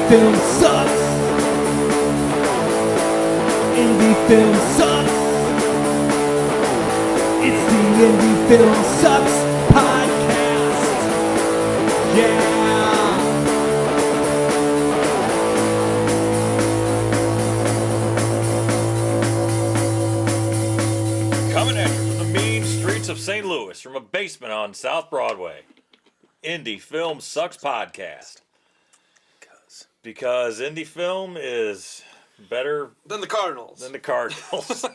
film sucks. Indie film sucks. It's the Indie Film Sucks podcast. Yeah. Coming at you from the mean streets of St. Louis, from a basement on South Broadway. Indie Film Sucks podcast. Because indie film is better Than the Cardinals. than the Cardinals.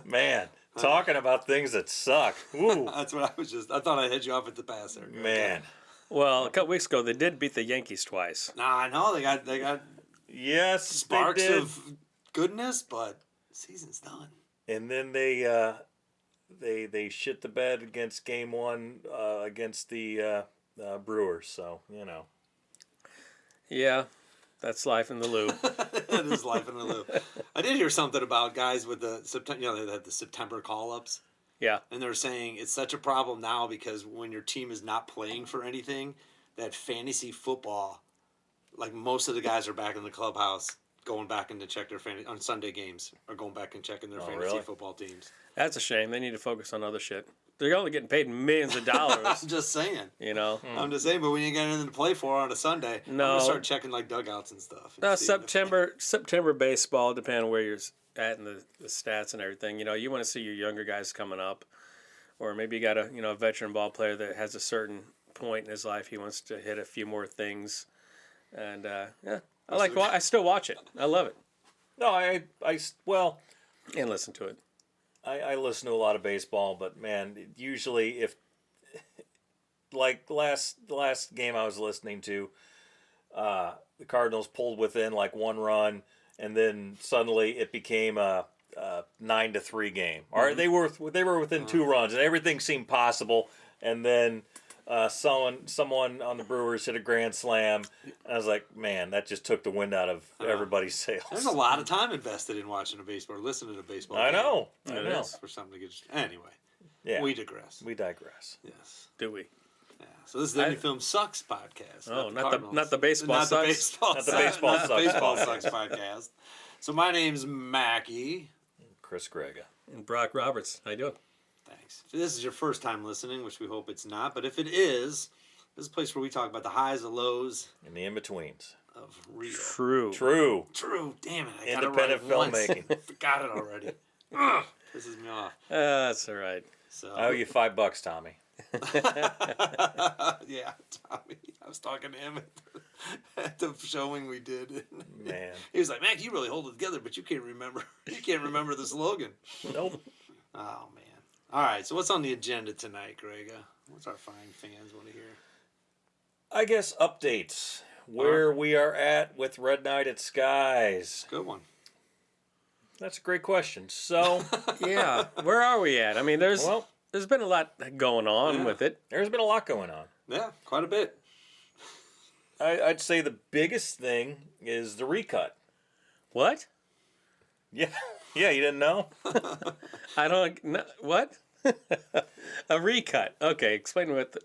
Man, talking about things that suck. Ooh, That's what I thought I'd head you off at the pass there. man. Well, a couple weeks ago, they did beat the Yankees twice. Nah, I know they got Yes, sparks they did. of goodness, but the season's done. And then they shit the bed against game one against the Brewers. So, you know. Yeah, that's life in the Lou. That is life in the loop. I did hear something about guys with the September. You know, they had the September call-ups, Yeah. and they're saying it's such a problem now because when your team is not playing for anything, that fantasy football, like most of the guys are back in the clubhouse, going back in to check their fantasy on Sunday games, or going back and checking their fantasy really? football teams. That's a shame. They need to focus on other shit. They're only getting paid millions of dollars, I'm just saying. you know. I'm just saying, but when you got anything to play for on a Sunday, I'm gonna No. start checking like dugouts and stuff. and No, seeing if- September baseball, depending on where you're at and the stats and everything. You know, you want to see your younger guys coming up, or maybe you got a veteran ball player that has a certain point in his life he wants to hit a few more things, and yeah, I still watch it. I love it No, well, and listen to it. I listen to a lot of baseball, but man, usually if like the last game I was listening to, the Cardinals pulled within like one run, and then suddenly it became a 9-3 game. Or they were within two runs, and everything seemed possible, and then someone on the Brewers hit a grand slam. And I was like, man, that just took the wind out of everybody's sails. There's a lot of time invested in watching a baseball or listening to a baseball. I game. know. For something to get. Anyway, Yeah, we digress. we digress. Yes. Do we? Yeah. So this is the Indie Film Sucks podcast. Oh, the not Cardinals. the baseball Not sucks. the baseball. Not the baseball not the sucks baseball podcast. sucks podcast. So my name's Mackie. Chris Grega. And Brock Roberts, how you doing? Thanks. If this is your first time listening, which we hope it's not, but if it is, this is a place where we talk about the highs, the lows And the in-betweens. of real. True. True. Damn it. I got Independent it right once. filmmaking. Forgot it already. Ugh, pisses me off. That's all right. So I owe you $5, Tommy. yeah, Tommy. I was talking to him at the showing we did. Man. He was like, "Mac, you really hold it together, but you can't remember. You can't remember the slogan." Nope. Oh man. All right. So what's on the agenda tonight, Grega? What's our fine fans want to hear? I guess updates. Where we are at with Red Night at Skye'S. Good one. That's a great question. So, Yeah, where are we at? I mean, there's been a lot going on Yeah. with it. there's been a lot going on. Yeah, quite a bit. I'd say the biggest thing is the recut. What? Yeah. Yeah, you didn't know? I don't know. What? A recut. Okay, explain what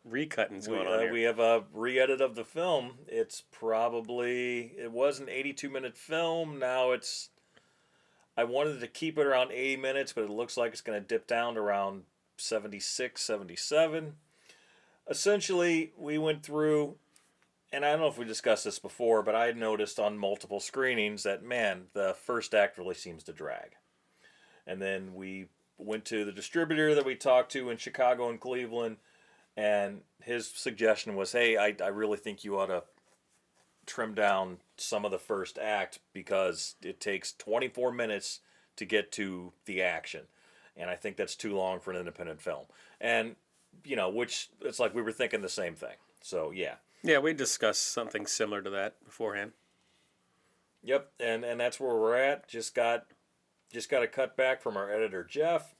recutting's going on here. We have a re-edit of the film. It was an 82-minute film. Now I wanted to keep it around 80 minutes, but it looks like it's going to dip down to around 76, 77. Essentially, we went through, and I don't know if we discussed this before, but I had noticed on multiple screenings that, man, the first act really seems to drag. And then we went to the distributor that we talked to in Chicago and Cleveland, and his suggestion was, hey, I really think you ought to trim down some of the first act because it takes 24 minutes to get to the action. And I think that's too long for an independent film. And, which it's like we were thinking the same thing. So, yeah. Yeah, we discussed something similar to that beforehand. Yep, and that's where we're at. Just got a cut back from our editor, Jeff.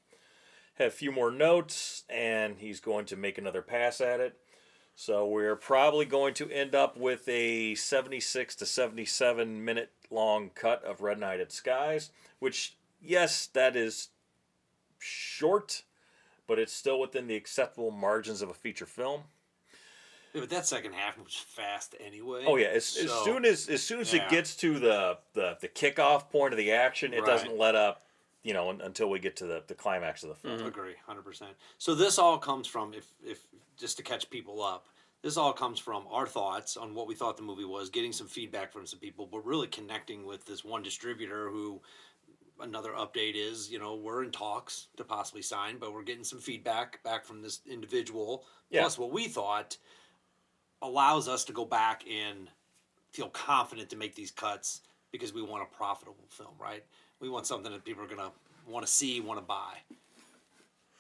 Had a few more notes, and he's going to make another pass at it. So we're probably going to end up with a 76 to 77 minute long cut of Red Night at Skye'S, which, yes, that is short, but it's still within the acceptable margins of a feature film. Yeah, but that second half was fast anyway. Oh yeah, as So, soon as yeah. it gets to the kickoff point of the action, it Right. doesn't let up, until we get to the climax of the film. Agree, 100%. So this all comes from, if just to catch people up, this all comes from our thoughts on what we thought the movie was, getting some feedback from some people, but really connecting with this one distributor who. Another update is, we're in talks to possibly sign, but we're getting some feedback back from this individual. Yeah. Plus, what we thought allows us to go back and feel confident to make these cuts because we want a profitable film, right? We want something that people are going to want to see, want to buy.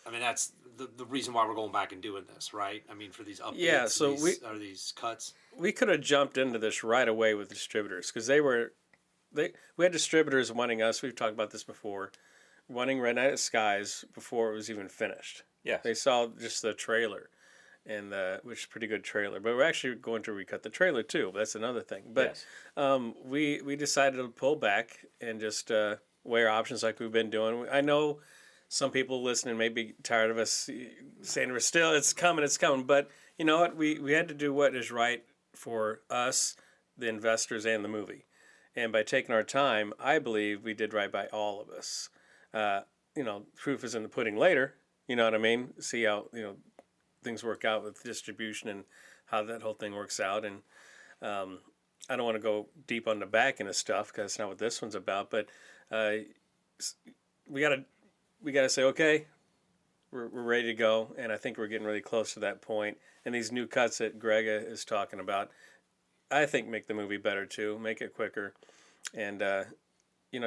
I mean, that's the reason why we're going back and doing this, right? I mean, for these updates, Yeah, so these cuts. We could have jumped into this right away with distributors because we had distributors wanting us. We've talked about this before, wanting Red Night at Skye's before it was even finished. Yes. They saw just the trailer, and which is a pretty good trailer. But we're actually going to recut the trailer too. But that's another thing. But Yes. we decided to pull back and just weigh our options like we've been doing. I know some people listening may be tired of us saying it's coming. But you know what? We had to do what is right for us, the investors, and the movie. And by taking our time, I believe we did right by all of us. Proof is in the pudding later. You know what I mean? See how, things work out with distribution and how that whole thing works out. And I don't want to go deep on the back end of stuff because that's not what this one's about. But we gotta say, okay, we're ready to go. And I think we're getting really close to that point. And these new cuts that Greg is talking about, I think make the movie better too, make it quicker, and you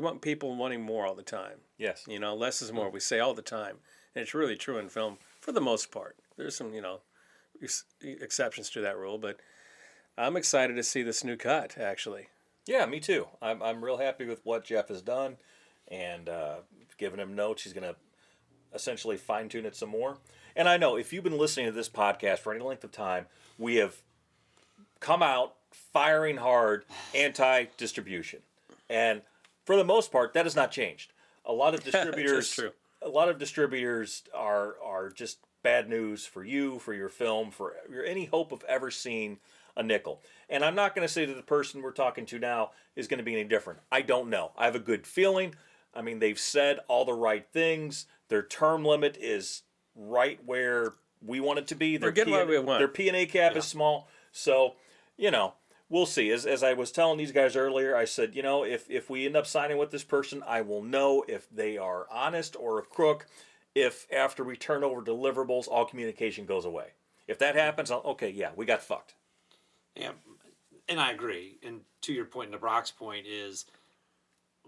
want people wanting more all the time. Yes. Less is more. We say all the time, and it's really true in film for the most part. There's some exceptions to that rule, but I'm excited to see this new cut actually. Yeah, me too. I'm real happy with what Jeff has done, and giving him notes. He's gonna essentially fine tune it some more. And I know if you've been listening to this podcast for any length of time, we have come out firing hard anti-distribution, and for the most part that has not changed. A lot of distributors true. A lot of distributors are just bad news for you, for your film, for any hope of ever seeing a nickel. And I'm not going to say that the person we're talking to now is going to be any different. I don't know. I have a good feeling. I mean, they've said all the right things. Their term limit is right where we want it to be. We're getting what we want. Their P&A cap is small. So, we'll see. As I was telling these guys earlier, I said, if we end up signing with this person, I will know if they are honest or a crook. If after we turn over deliverables, all communication goes away. If that happens, we got fucked. Yeah, and I agree. And to your point, and Brock's point is,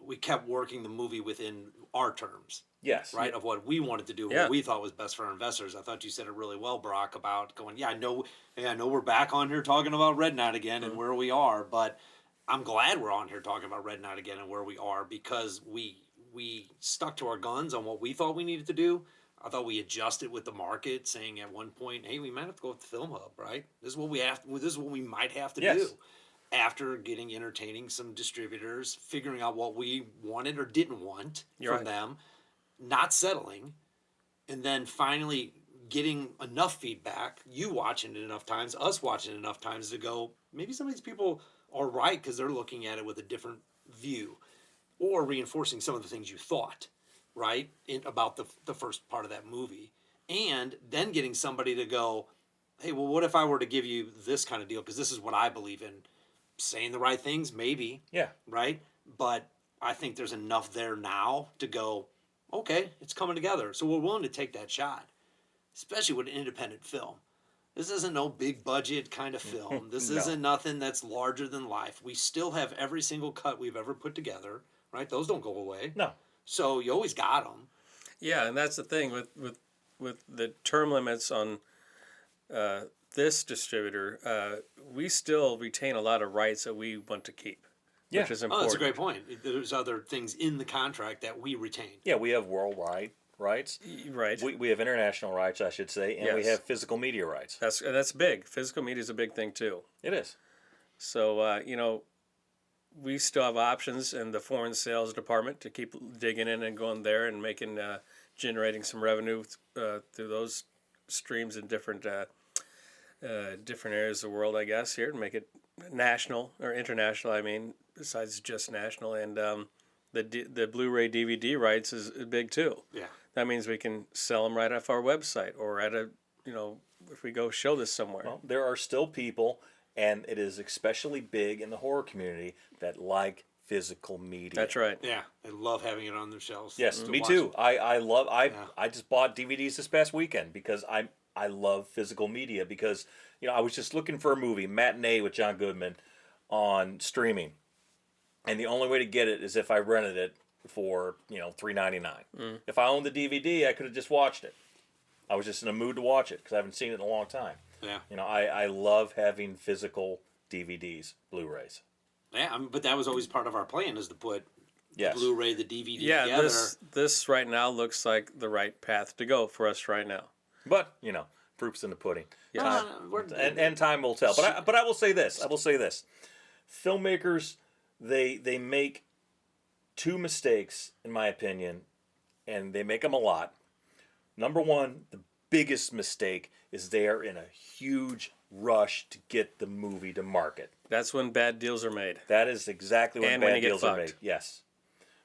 we kept working the movie within our terms. Yes. Right, of what we wanted to do, what we thought was best for our investors. I thought you said it really well, Brock, about going, I know we're back on here talking about Red Night again and where we are, but I'm glad we're on here talking about Red Night again and where we are because we stuck to our guns on what we thought we needed to do. I thought we adjusted with the market, saying at one point, hey, we might have to go with the Film Hub, right? This is what we might have to do. After entertaining some distributors, figuring out what we wanted or didn't want from them, not settling, and then finally getting enough feedback, you watching it enough times, us watching it enough times to go, maybe some of these people are right because they're looking at it with a different view or reinforcing some of the things you thought, right, about the first part of that movie. And then getting somebody to go, hey, well, what if I were to give you this kind of deal? Because this is what I believe in. Saying the right things, maybe. Yeah. Right? But I think there's enough there now to go, okay, it's coming together. So we're willing to take that shot, especially with an independent film. This isn't no big budget kind of film. This isn't nothing that's larger than life. We still have every single cut we've ever put together, right? Those don't go away. No. So you always got them. Yeah, and that's the thing with the term limits on this distributor, we still retain a lot of rights that we want to keep, which is important. Oh, that's a great point. There's other things in the contract that we retain. Yeah, we have worldwide rights. Right. We have international rights, I should say, and we have physical media rights. That's big. Physical media is a big thing too. It is. So we still have options in the foreign sales department to keep digging in and going there and generating some revenue through those streams and different different areas of the world, I guess, here to make it national or international. I mean, besides just national, and the Blu-ray DVD rights is big too. Yeah. That means we can sell them right off our website or at a, if we go show this somewhere. Well, there are still people, and it is especially big in the horror community, that like physical media. That's right. Yeah, they love having it on their shelves. Yes, to me watch too. it. I just bought DVDs this past weekend because I love physical media, because I was just looking for a movie, Matinee with John Goodman, on streaming, and the only way to get it is if I rented it for $3.99. If I owned the DVD, I could have just watched it. I was just in a mood to watch it because I haven't seen it in a long time. Yeah. I love having physical DVDs, Blu-rays. Yeah, but that was always part of our plan, is to put Yes. the Blu-ray, the DVD Yeah, together. this right now looks like the right path to go for us right now. But proof's in the pudding. Yes. And time will tell. But I will say this. Filmmakers, they make two mistakes, in my opinion, and they make them a lot. Number one, the biggest mistake is they are in a huge rush to get the movie to market. That's when bad deals are made. That is exactly when And when bad you get deals are fucked. made. Yes,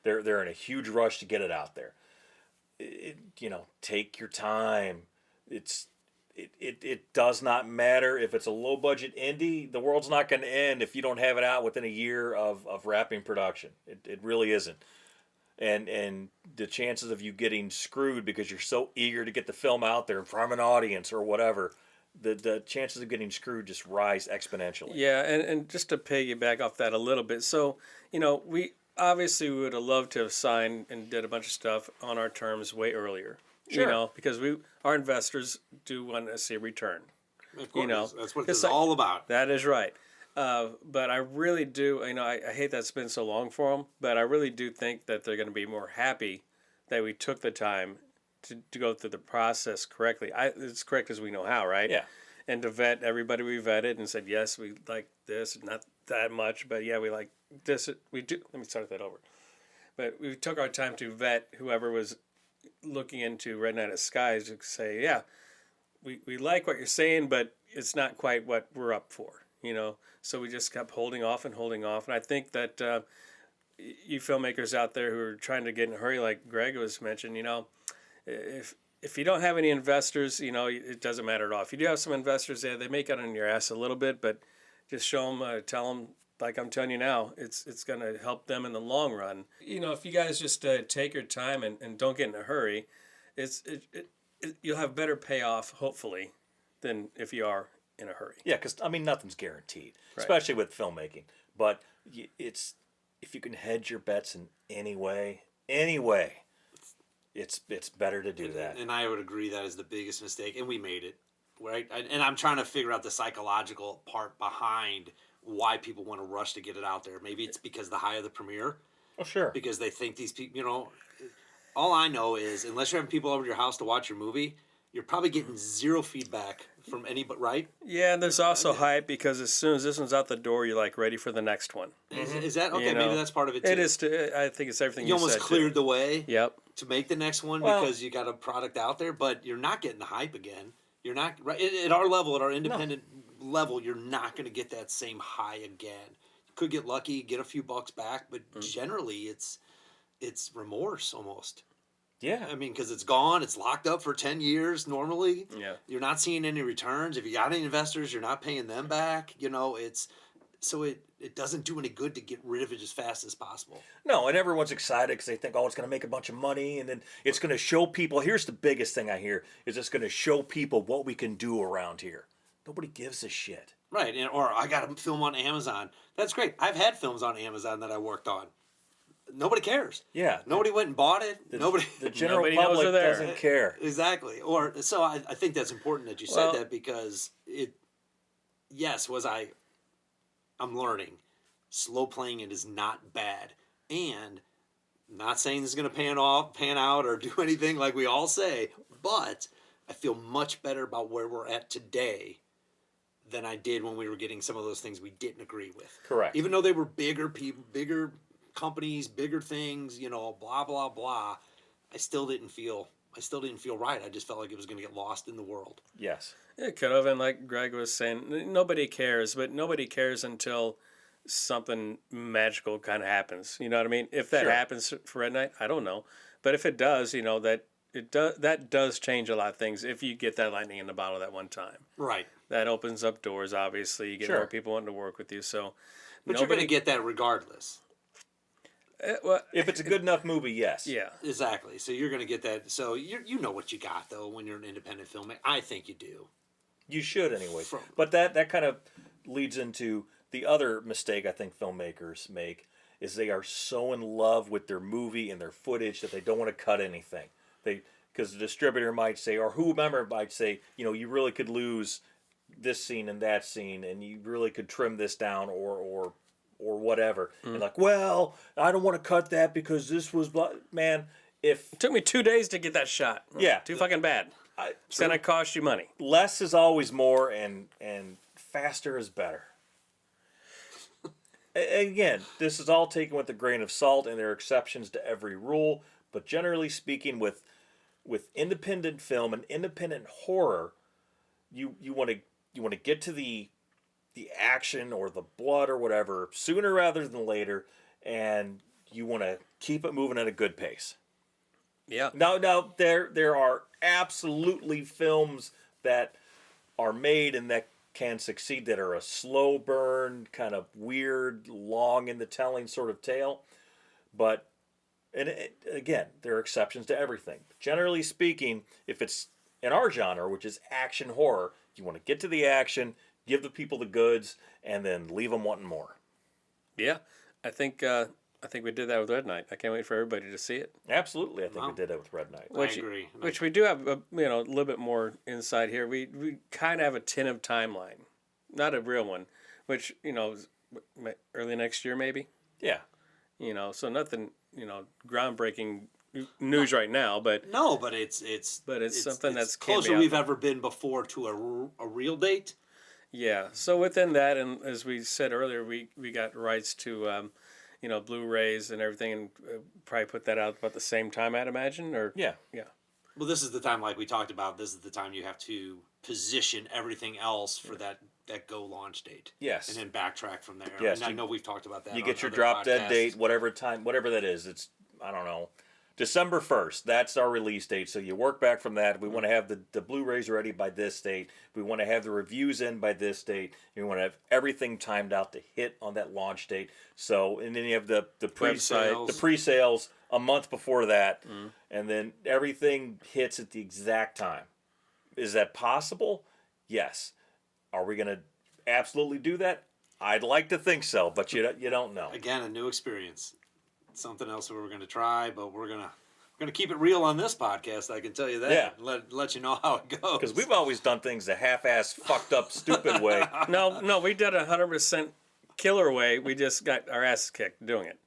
they're in a huge rush to get it out there. Take your time. It does not matter if it's a low budget indie. The world's not going to end if you don't have it out within a year of wrapping production. It really isn't. And the chances of you getting screwed because you're so eager to get the film out there in front of an audience or whatever, the chances of getting screwed just rise exponentially. Yeah, and just to piggyback off that a little bit, so we obviously would have loved to have signed and did a bunch of stuff on our terms way earlier. Sure. Because our investors do want to see a return. Of course, that's what it's it's all about. That is right. But I really do, I hate that it's been so long for them, but I really do think that they're going to be more happy that we took the time to go through the process correctly. It's correct as we know how, right? Yeah. And to vet everybody we vetted and said, yes, we like this, not that much, but yeah, we like this. We do. Let me start that over. But we took our time to vet whoever was looking into Red Night at Sky's to say, yeah, we like what you're saying, but it's not quite what we're up for, So we just kept holding off. And I think that you filmmakers out there who are trying to get in a hurry, like Greg was mentioned, if you don't have any investors, it doesn't matter at all. If you do have some investors there, they may get on your ass a little bit, but just show them, tell them, like I'm telling you now, it's going to help them in the long run. If you guys just take your time and don't get in a hurry, you'll have better payoff, hopefully, than if you are in a hurry. Yeah, because nothing's guaranteed, Right. especially with filmmaking. But it's if you can hedge your bets in any way, it's better to do that. And I would agree that is the biggest mistake, and we made it, right? And I'm trying to figure out the psychological part behind why people want to rush to get it out there. Maybe it's because the high of the premiere, Oh, sure. because they think these people, all I know is unless you're having people over to your house to watch your movie, you're probably getting zero feedback from anybody, right? Yeah, and there's also hype because as soon as this one's out the door, you're like ready for the next one. Is that okay? Maybe that's part of it too. It is. I think it's everything You you almost said, cleared too. the way Yep. to make the next one Well- because you got a product out there, but you're not getting the hype again. You're not right at our level, at our independent level. You're not going to get that same high again. You could get lucky, get a few bucks back, but generally it's remorse almost. Yeah. I mean, because it's gone, it's locked up for 10 years normally. Yeah. You're not seeing any returns. If you got any investors, you're not paying them back. So it doesn't do any good to get rid of it as fast as possible. No, and everyone's excited because they think, it's going to make a bunch of money, and then it's going to show people. Here's the biggest thing I hear is it's going to show people what we can do around here. Nobody gives a shit. Right, or I got a film on Amazon. That's great. I've had films on Amazon that I worked on. Nobody cares. Yeah. Nobody went and bought it. Nobody. The general Nobody knows public they're there. doesn't care. Exactly. So I think that's important that you said Well- that because I'm learning. Slow playing it is not bad. And not saying this is going to pan out or do anything like we all say, but I feel much better about where we're at today than I did when we were getting some of those things we didn't agree with. Correct. Even though they were bigger people, bigger companies, bigger things, blah, blah, blah, I still didn't feel I still didn't feel right. I just felt like it was going to get lost in the world. Yes. It could have, and like Greg was saying, nobody cares, but nobody cares until something magical kind of happens. You know what I mean? If that Sure. happens for Red Night, I don't know, but if it does, that does change a lot of things. If you get that lightning in the bottle that one time, Right. that opens up doors. Obviously, you get Sure. more people wanting to work with you. So, But you're going to get that regardless. well, If it's a good enough movie, yes. yeah. Exactly. So you're going to get that. So you know what you got, though, when you're an independent filmmaker. I think you do. You should anyway. From- But that kind of leads into the other mistake I think filmmakers make is they are so in love with their movie and their footage that they don't want to cut anything. Because the distributor might say, or whomever might say, you really could lose this scene and that scene, and you really could trim this down or whatever. And like, well, I don't want to cut that because this was, man, if It took me 2 days to get that shot. Yeah. Too fucking bad. It's gonna cost you money. less is always more and faster is better. Again, this is all taken with a grain of salt, and there are exceptions to every rule. But generally speaking, with independent film and independent horror, you want to get to the action or the blood or whatever sooner rather than later, and you want to keep it moving at a good pace. Yeah. Now, there are absolutely films that are made and that can succeed that are a slow burn, kind of weird, long in the telling sort of tale. But, again, there are exceptions to everything. Generally speaking, if it's in our genre, which is action horror, you want to get to the action, give the people the goods, and then leave them wanting more. Yeah. I think we did that with Red Night. I can't wait for everybody to see it. Absolutely, I think Wow. we did that with Red Night. I agree. Which we do have a little bit more insight here. We kind of have a tentative timeline, not a real one, which is early next year maybe. Yeah. So nothing groundbreaking news right now, but No, but it's something that's can be closer out we've there. ever been before to a real date. Yeah. So within that, and as we said earlier, we got rights to Blu-rays and everything, and probably put that out about the same time, I'd imagine. Or Yeah. Well, this is the time, like we talked about. This is the time you have to position everything else for that go launch date. Yes. And then backtrack from there. Yes, And I know we've talked about that. You on get your other drop dead podcasts. date, whatever that is. It's, I don't know, December 1st. That's our release date. So you work back from that. We want to have the Blu-rays ready by this date. We want to have the reviews in by this date. We want to have everything timed out to hit on that launch date. So, and then you have the Website. pre-sales a month before that. And then everything hits at the exact time. Is that possible? Yes. Are we going to absolutely do that? I'd like to think so, but you don't know. Again, a new experience. Something else that we're going to try, but we're gonna keep it real on this podcast. I can tell you that. Yeah. Let you know how it goes. Because we've always done things the half-ass, fucked up, stupid way. No, we did 100% killer way. We just got our asses kicked doing it.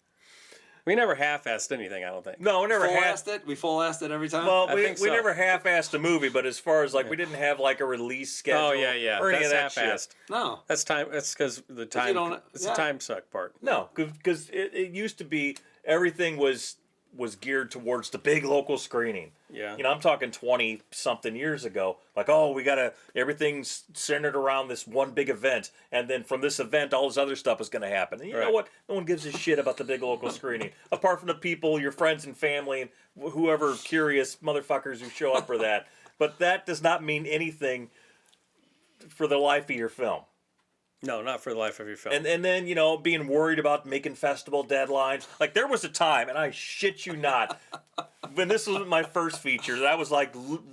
We never half-assed anything, I don't think. No, we never full-assed it. We full-assed it every time. Well, I we think so. never half-assed a movie, but as far as we didn't have a release schedule. Oh yeah. Or any of That's that half-assed. shit. no. That's time. That's because the time. don't- It's yeah. the time suck part. No, because it used to be everything was geared towards the big local screening. Yeah. I'm talking 20-something years ago. Everything's centered around this one big event, and then from this event, all this other stuff is going to happen. And you know Right. what? No one gives a shit about the big local screening, apart from the people, your friends and family, and whoever curious motherfuckers who show up for that. But that does not mean anything for the life of your film. No, not for the life of your film. And then, being worried about making festival deadlines. There was a time, and I shit you not, when this was my first feature, that I was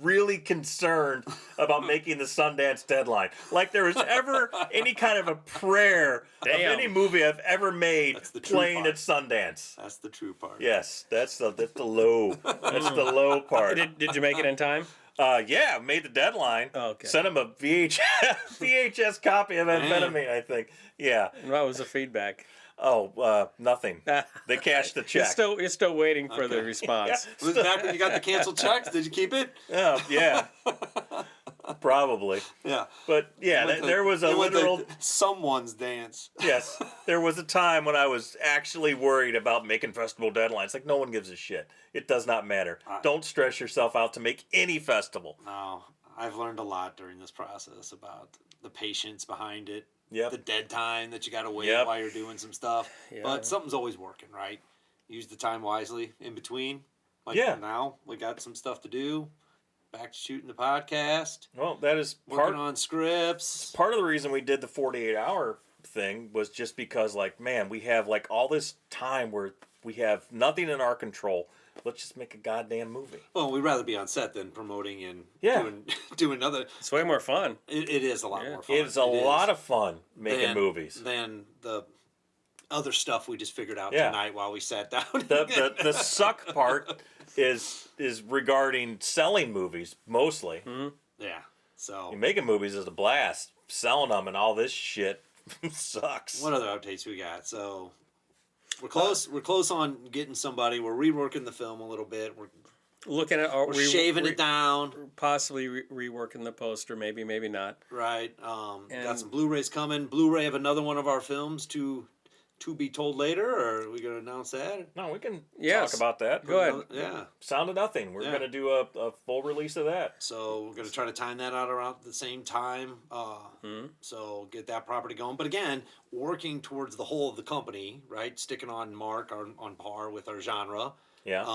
really concerned about making the Sundance deadline. There was ever any kind of a prayer of any movie I've ever made the true playing part. at Sundance. That's the true part. Yes, that's the low. That's the low part. Did you make it in time? Yeah, made the deadline. Oh, okay. Sent him a VHS copy of Amphetamine, I think. Yeah. What was the feedback? Oh, nothing. They cashed the check. You're still waiting for the response. Was it back when you got the canceled checks? Did you keep it? Oh, yeah. Probably. Yeah. But yeah, there was a It went to literal. someone's dance. Yes, there was a time when I was actually worried about making festival deadlines. Like, no one gives a shit. It does not matter. Don't stress yourself out to make any festival. No, I've learned a lot during this process about the patience behind it. Yep. The dead time that you got to wait Yep. while you're doing some stuff. Yeah. But something's always working, right? Use the time wisely in between. Like Yeah. now, we got some stuff to do. Back to shooting the podcast. Well, that is Working on scripts. part of the reason we did the 48-hour thing was just because, like, man, we have like all this time where we have nothing in our control. Let's just make a goddamn movie. Well, we'd rather be on set than promoting and Yeah. doing other. It's way more fun. It is a lot Yeah. more fun. It's a lot of fun making movies. Than the other stuff we just figured out Yeah. tonight while we sat down. The suck part is regarding selling movies mostly. Yeah. So Making movies is a blast. Selling them and all this shit sucks. what other updates we got? So we're close. We're close on getting somebody. We're reworking the film a little bit. We're Looking at shaving it down. possibly reworking the poster, maybe not. Right. Got And- some Blu-rays coming. Blu-ray of another one of our films to be told later, or are we gonna announce that? No, we can Yes. talk about that. Go ahead. Yeah. Sound of Nothing. We're Yeah. going to do a full release of that. So we're gonna try to time that out around the same time. So get that property going. But again, working towards the whole of the company, right? Sticking on mark, on par with our genre. Yeah.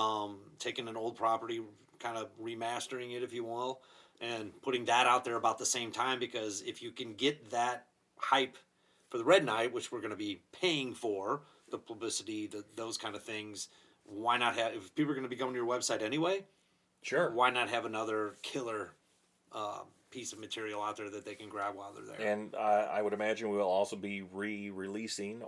Taking an old property, kind of remastering it, if you will, and putting that out there about the same time. Because if you can get that hype for the Red Night, which we're going to be paying for, the publicity, those kind of things, why not have? If people are going to be going to your website anyway, Sure. why not have another killer piece of material out there that they can grab while they're there? And I would imagine we'll also be releasing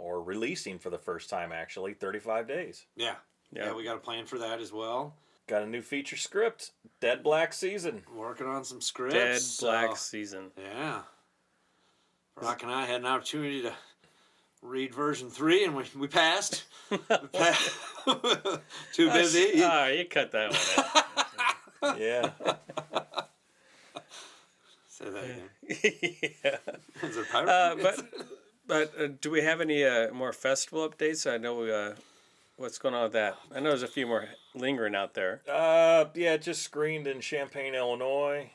for the first time, actually, 35 Days. Yeah. We got a plan for that as well. Got a new feature script, Dead Black Season. Working on some scripts. Dead so- Black Season. Yeah. Rock and I had an opportunity to read version 3, and we passed. Too busy. Oh, you cut that one out. Yeah. Say that again. Yeah. Is it a pirate? But do we have any more festival updates? I know what's going on with that. I know there's a few more lingering out there. Yeah, it just screened in Champaign, Illinois.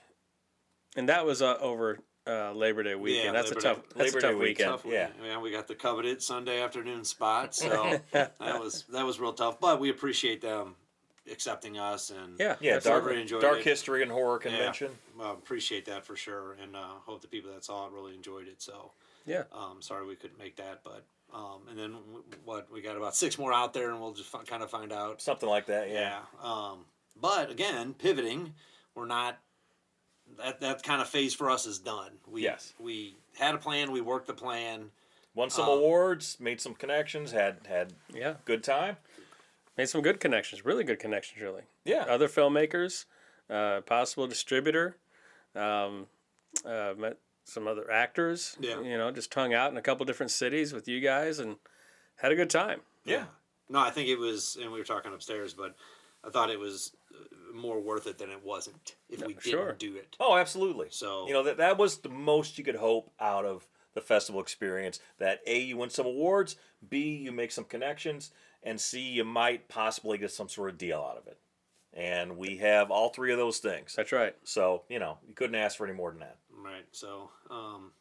And that was over Labor Day weekend. Yeah, that's Labor a tough Day weekend. Tough yeah. Yeah, we got the coveted Sunday afternoon spot, so that was real tough. But we appreciate them accepting us, and Yeah. Yeah, Dark- enjoyed Dark it. History and Horror Convention. appreciate that for sure, and hope the people that saw it really enjoyed it. So Yeah. sorry we couldn't make that, but and then we got about 6 more out there, and we'll just kind of find out. Something like that, yeah. Yeah. But again, pivoting, we're not. That kind of phase for us is done. Yes. We had a plan. We worked the plan. Won some awards, made some connections, had Yeah. good time. Made some good connections, really good connections, really. Yeah. Other filmmakers, possible distributor, met some other actors. Yeah. You know, just hung out in a couple different cities with you guys and had a good time. Yeah. No, I think it was, and we were talking upstairs, but I thought it was more worth it than it wasn't if we sure. didn't do it. Oh, absolutely. So- you know that was the most you could hope out of the festival experience. That A, you win some awards, B, you make some connections, and C, you might possibly get some sort of deal out of it. And we have all 3 of those things. That's right. So, you couldn't ask for any more than that. Right. So,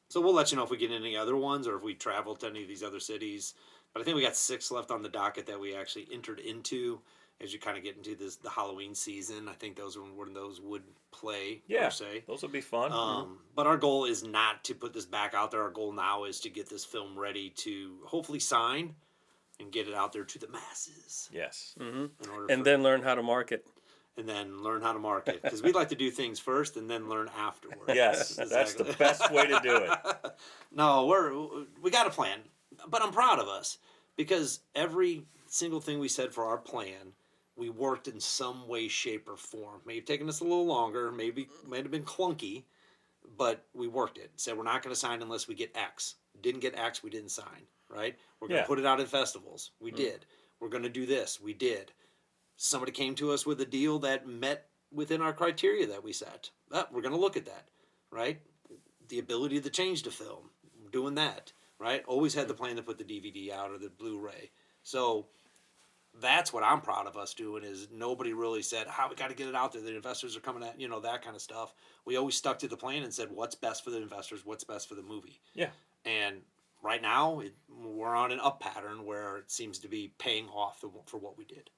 so we'll let you know if we get any other ones or if we travel to any of these other cities. But I think we got 6 left on the docket that we actually entered into as you kind of get into the Halloween season. I think those are when those would play, Yeah, per se. those would be fun. But our goal is not to put this back out there. Our goal now is to get this film ready to hopefully sign and get it out there to the masses. Yes. In order And then learn how to market. and then learn how to market, because we'd like to do things first and then learn afterwards. Yes, that's the Exactly. best way to do it. No, we got a plan, but I'm proud of us because every single thing we said for our plan, we worked in some way, shape, or form. May have taken us a little longer, maybe might have been clunky, but we worked it. Said we're not going to sign unless we get X. Didn't get X, we didn't sign. Right? We're going to Yeah. put it out in festivals. We did. We're going to do this. We did. Somebody came to us with a deal that met within our criteria that we set. We're going to look at that. right? The ability to change the film, doing that, right? Always had the plan to put the DVD out or the Blu-ray. So that's what I'm proud of us doing is nobody really said, we got to get it out there. The investors are coming at, that kind of stuff. We always stuck to the plan and said, what's best for the investors? What's best for the movie? Yeah. And right now we're on an up pattern where it seems to be paying off for what we did.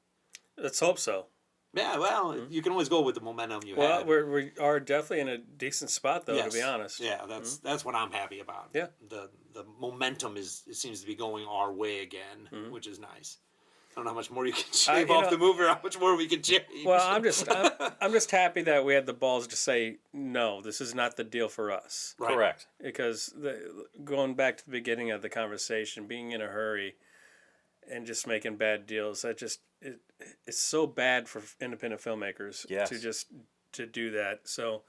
Let's hope so. Yeah, well, you can always go with the momentum you Well, have. we are definitely in a decent spot, though, Yes. to be honest. Yeah, that's what I'm happy about. Yeah. The momentum it seems to be going our way again, which is nice. I don't know how much more you can shave off the movie or how much more we can change. Well, I'm just happy that we had the balls to say, no, this is not the deal for us. Right. Correct. Because going back to the beginning of the conversation, being in a hurry and just making bad deals, it's so bad for independent filmmakers to do that. So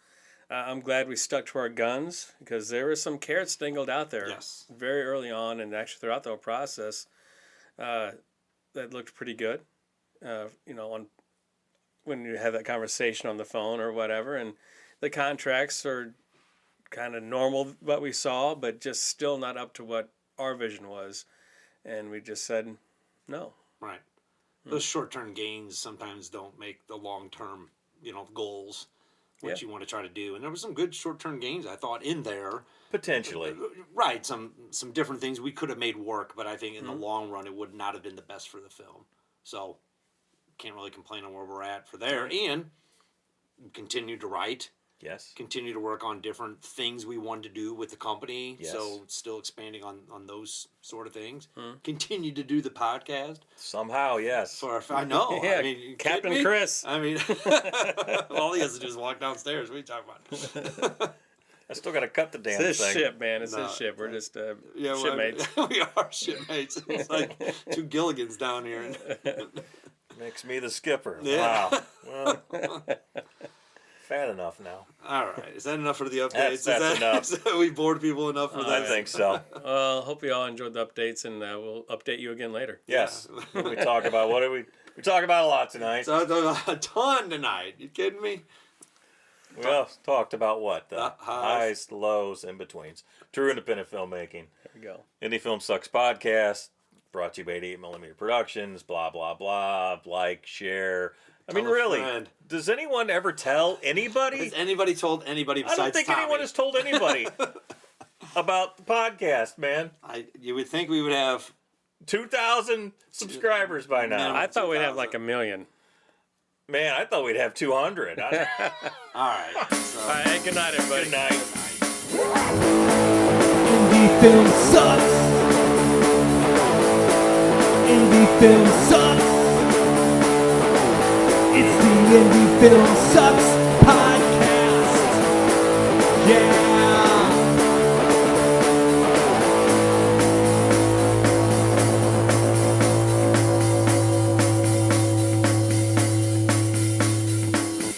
I'm glad we stuck to our guns because there were some carrots dangled out there very early on and actually throughout the whole process that looked pretty good. When you have that conversation on the phone or whatever, and the contracts are kind of normal what we saw, but just still not up to what our vision was, and we just said no. Right. Those short-term gains sometimes don't make the long-term, goals, what you want to try to do. And there were some good short-term gains, I thought, in there. Potentially. Right. Some different things we could have made work, but I think in the long run it would not have been the best for the film. So can't really complain on where we're at for there. And continue to write. Yes. Continue to work on different things we wanted to do with the company. Yes. So still expanding on those sort of things. Continue to do the podcast. Somehow, yes. I know. Yeah, I mean, you Captain kidding me? Chris. I mean, all he has to do is walk downstairs. What are you talking about? I still got to cut the damn It's his thing. ship, man. It's his ship. We're just shipmates. We are shipmates. It's like two Gilligans down here. Makes me the skipper. Yeah. Wow. Well, fat enough now. All right. Is that enough for the updates? That's enough. Is that we bored people enough for that? I think so. Well, hope you all enjoyed the updates, and we'll update you again later. Yes. We talk about we talk about a lot tonight. So I talked a ton tonight. You kidding me? We also talked about what? The highs. highs, lows, in betweens. True independent filmmaking. There we go. Indie Film Sucks podcast. Brought to you by 88mm Productions. Blah, blah, blah. Like, share. I mean, Tell a really, friend. does anyone ever tell anybody? Has anybody told anybody besides I don't think Tommy? anyone has told anybody about the podcast, man. You would think we would have 2,000 subscribers by now. Minimum. I thought we'd have 2,000. like 1 million. Man, I thought we'd have 200. All right. So, All right, good night, everybody. Good night. Indie film sucks. Indie film sucks. It's the Indie Film Sucks